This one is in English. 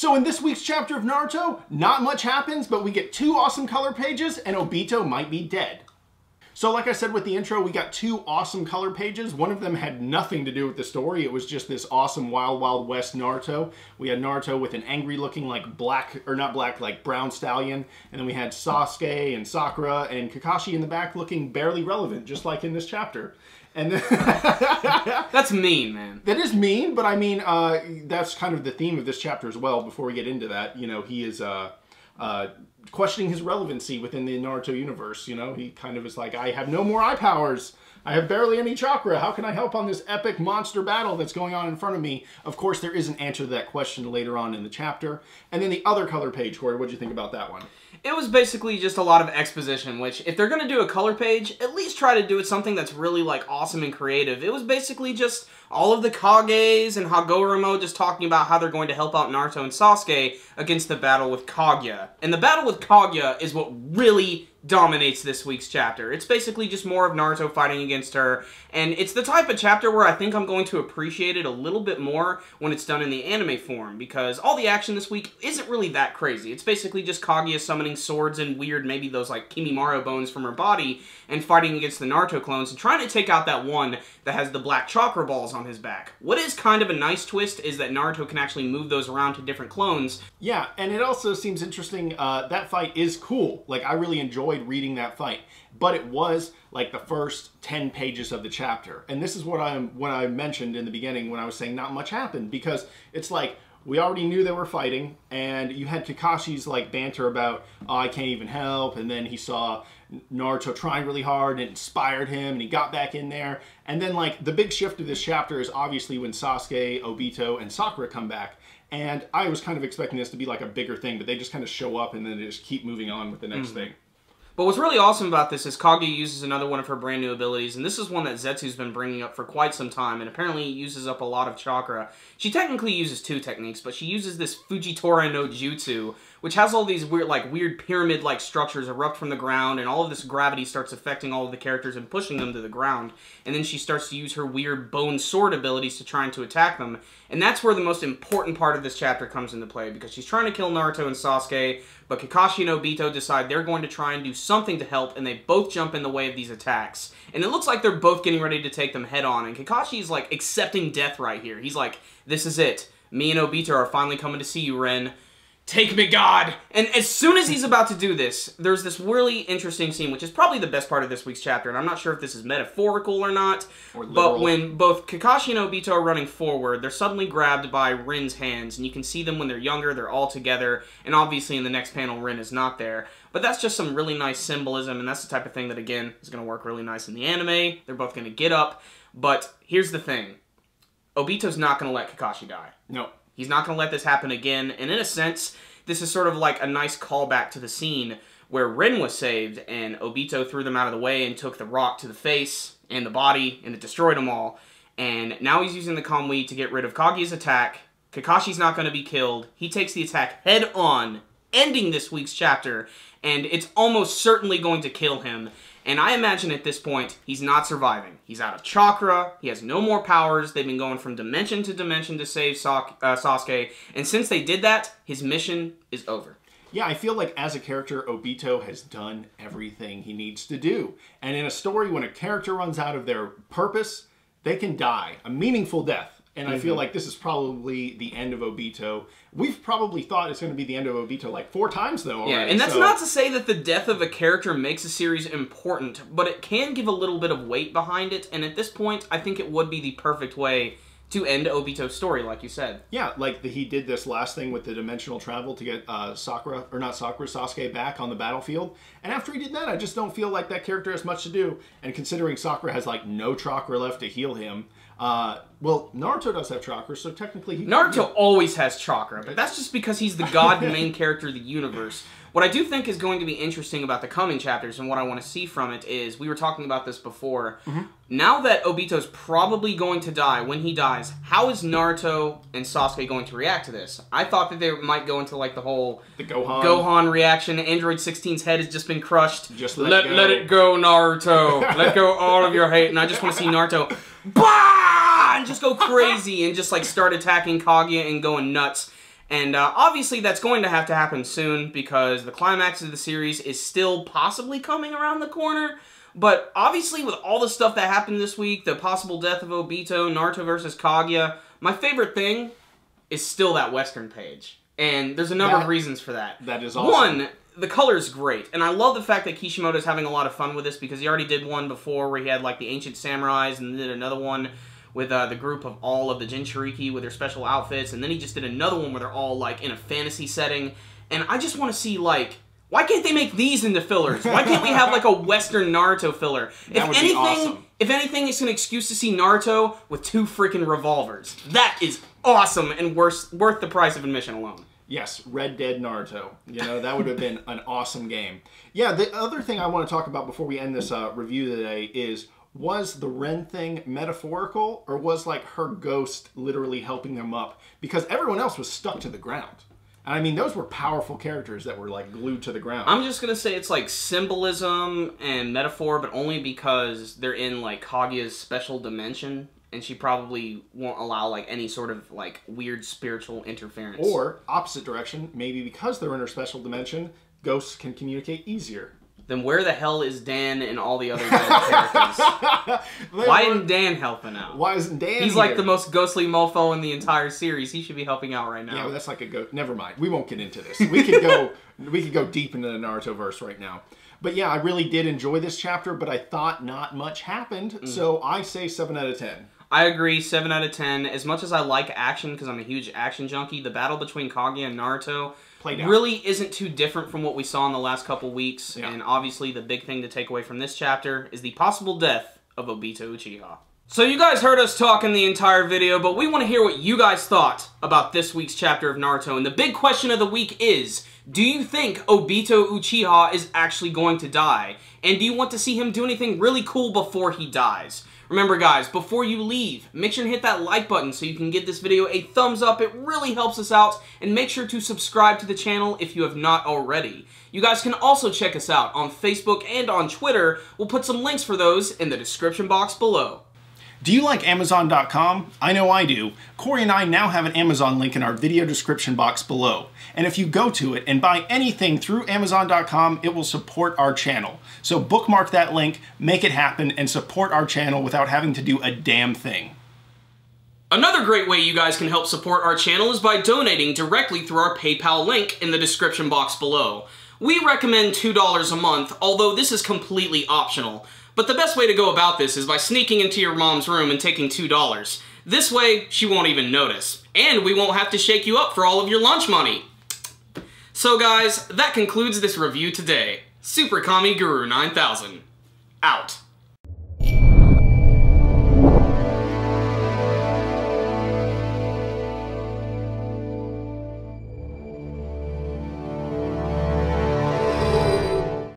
So in this week's chapter of Naruto, not much happens, but we get 2 awesome color pages, and Obito might be dead. So like I said with the intro, we got 2 awesome color pages. One of them had nothing to do with the story. It was just this awesome Wild Wild West Naruto. We had Naruto with an angry looking like black, or not black, like brown stallion. And then we had Sasuke and Sakura and Kakashi in the back looking barely relevant, just like in this chapter. And then that's mean, man. That is mean, but I mean, that's kind of the theme of this chapter as well. Before we get into that, you know, he is questioning his relevancy within the Naruto universe. You know, he kind of is like, I have no more eye powers. I have barely any chakra. How can I help on this epic monster battle that's going on in front of me? Of course, there is an answer to that question later on in the chapter. And then the other color page, Corey, what did you think about that one? It was basically just a lot of exposition, which, if they're going to do a color page, at least try to do it something that's really, like, awesome and creative. It was basically just all of the Kages and Hagoromo just talking about how they're going to help out Naruto and Sasuke against the battle with Kaguya. And the battle with Kaguya is what really dominates this week's chapter. It's basically just more of Naruto fighting against her, and it's the type of chapter where I think I'm going to appreciate it a little bit more when it's done in the anime form, because all the action this week isn't really that crazy. It's basically just Kaguya summoning swords and weird, maybe those like Kimimaro bones from her body, and fighting against the Naruto clones, and trying to take out that one that has the black chakra balls on his back. What is kind of a nice twist is that Naruto can actually move those around to different clones. Yeah, and it also seems interesting, that fight is cool. Like, I really enjoyed reading that fight, but it was like the first 10 pages of the chapter. And this is what I mentioned in the beginning when I was saying not much happened, because it's like, we already knew they were fighting, and you had Kakashi's like banter about, oh, I can't even help, and then he saw Naruto trying really hard and it inspired him and he got back in there. And then like the big shift of this chapter is obviously when Sasuke, Obito, and Sakura come back. And I was kind of expecting this to be like a bigger thing, but they just kind of show up and then they just keep moving on with the next thing. But what's really awesome about this is Kaguya uses another one of her brand new abilities, and this is one that Zetsu's been bringing up for quite some time, and apparently uses up a lot of chakra. She technically uses 2 techniques, but she uses this Fujitora no Jutsu, which has all these weird pyramid-like structures erupt from the ground, and all of this gravity starts affecting all of the characters and pushing them to the ground. And then she starts to use her weird bone sword abilities to try and to attack them. And that's where the most important part of this chapter comes into play, because she's trying to kill Naruto and Sasuke, but Kakashi and Obito decide they're going to try and do something to help, and they both jump in the way of these attacks. And it looks like they're both getting ready to take them head on, and Kakashi's like accepting death right here. He's like, this is it. Me and Obito are finally coming to see you, Ren. Take me, God! And as soon as he's about to do this, there's this really interesting scene, which is probably the best part of this week's chapter, and I'm not sure if this is metaphorical or not, but when both Kakashi and Obito are running forward, they're suddenly grabbed by Rin's hands, and you can see them when they're younger, they're all together, and obviously in the next panel, Rin is not there. But that's just some really nice symbolism, and that's the type of thing that, again, is going to work really nice in the anime. They're both going to get up, but here's the thing. Obito's not going to let Kakashi die. No. He's not going to let this happen again, and in a sense, this is sort of like a nice callback to the scene where Rin was saved, and Obito threw them out of the way and took the rock to the face and the body, and it destroyed them all. And now he's using the Kamui to get rid of Kaguya's attack. Kakashi's not going to be killed. He takes the attack head on, ending this week's chapter, and it's almost certainly going to kill him. And I imagine at this point, he's not surviving. He's out of chakra, he has no more powers, they've been going from dimension to save Sasuke, and since they did that, his mission is over. Yeah, I feel like as a character, Obito has done everything he needs to do. And in a story, when a character runs out of their purpose, they can die. A meaningful death. And I feel like this is probably the end of Obito. We've probably thought it's going to be the end of Obito like 4 times, though, already. Yeah, and that's not to say that the death of a character makes a series important, but it can give a little bit of weight behind it, and at this point, I think it would be the perfect way to end Obito's story, like you said. Yeah, like he did this last thing with the dimensional travel to get Sasuke back on the battlefield. And after he did that, I just don't feel like that character has much to do. And considering Sakura has like no chakra left to heal him, well, Naruto does have chakra, so technically he... Naruto always has chakra, but that's just because he's the god main character of the universe. What I do think is going to be interesting about the coming chapters and what I want to see from it is, we were talking about this before, now that Obito's probably going to die, when he dies, how is Naruto and Sasuke going to react to this? I thought that they might go into like the whole Gohan reaction. Android 16's head has just been crushed. Just let it go, Naruto. Let go all of your hate. And I just want to see Naruto, bah! And just go crazy and just like start attacking Kaguya and going nuts. And obviously that's going to happen soon because the climax of the series is still possibly coming around the corner. But obviously with all the stuff that happened this week, the possible death of Obito, Naruto versus Kaguya, my favorite thing is still that Western page. And there's a number of reasons for that. That is awesome. One, the color's great. And I love the fact that Kishimoto's having a lot of fun with this because he already did one before where he had like the ancient samurais and did another one with the group of all of the Jinchuriki with their special outfits. And then he just did another one where they're all like in a fantasy setting. And I just want to see like, why can't they make these into fillers? Why can't we have like a Western Naruto filler? That would be awesome. If anything, it's an excuse to see Naruto with 2 freaking revolvers. That is awesome and worth the price of admission alone. Yes, Red Dead Naruto. You know, that would have been an awesome game. Yeah, the other thing I want to talk about before we end this review today is, was the Ren thing metaphorical, or was like her ghost literally helping them up? Because everyone else was stuck to the ground. And I mean, those were powerful characters that were like glued to the ground. I'm just going to say it's like symbolism and metaphor, but only because they're in like Kaguya's special dimension. And she probably won't allow like any sort of like weird spiritual interference. Or, opposite direction, maybe because they're in her special dimension, ghosts can communicate easier. Then where the hell is Dan and all the other characters? Why isn't Dan helping out? Why isn't Dan He's like the most ghostly mofo in the entire series. He should be helping out right now. Yeah, well, that's like a ghost. Never mind. We won't get into this. We could go deep into the Naruto verse right now. But yeah, I really did enjoy this chapter, but I thought not much happened. So I say 7 out of 10. I agree, 7 out of 10. As much as I like action, because I'm a huge action junkie, the battle between Kaguya and Naruto really isn't too different from what we saw in the last couple weeks. Yeah. And obviously the big thing to take away from this chapter is the possible death of Obito Uchiha. So you guys heard us talk in the entire video, but we want to hear what you guys thought about this week's chapter of Naruto. And the big question of the week is, do you think Obito Uchiha is actually going to die? And do you want to see him do anything really cool before he dies? Remember guys, before you leave, make sure to hit that like button so you can give this video a thumbs up. It really helps us out. And make sure to subscribe to the channel if you have not already. You guys can also check us out on Facebook and on Twitter. We'll put some links for those in the description box below. Do you like Amazon.com? I know I do. Corey and I now have an Amazon link in our video description box below. And if you go to it and buy anything through Amazon.com, it will support our channel. So bookmark that link, make it happen, and support our channel without having to do a damn thing. Another great way you guys can help support our channel is by donating directly through our PayPal link in the description box below. We recommend $2 a month, although this is completely optional. But the best way to go about this is by sneaking into your mom's room and taking $2. This way, she won't even notice. And we won't have to shake you up for all of your lunch money. So guys, that concludes this review today. Super Kami Guru 9000. Out.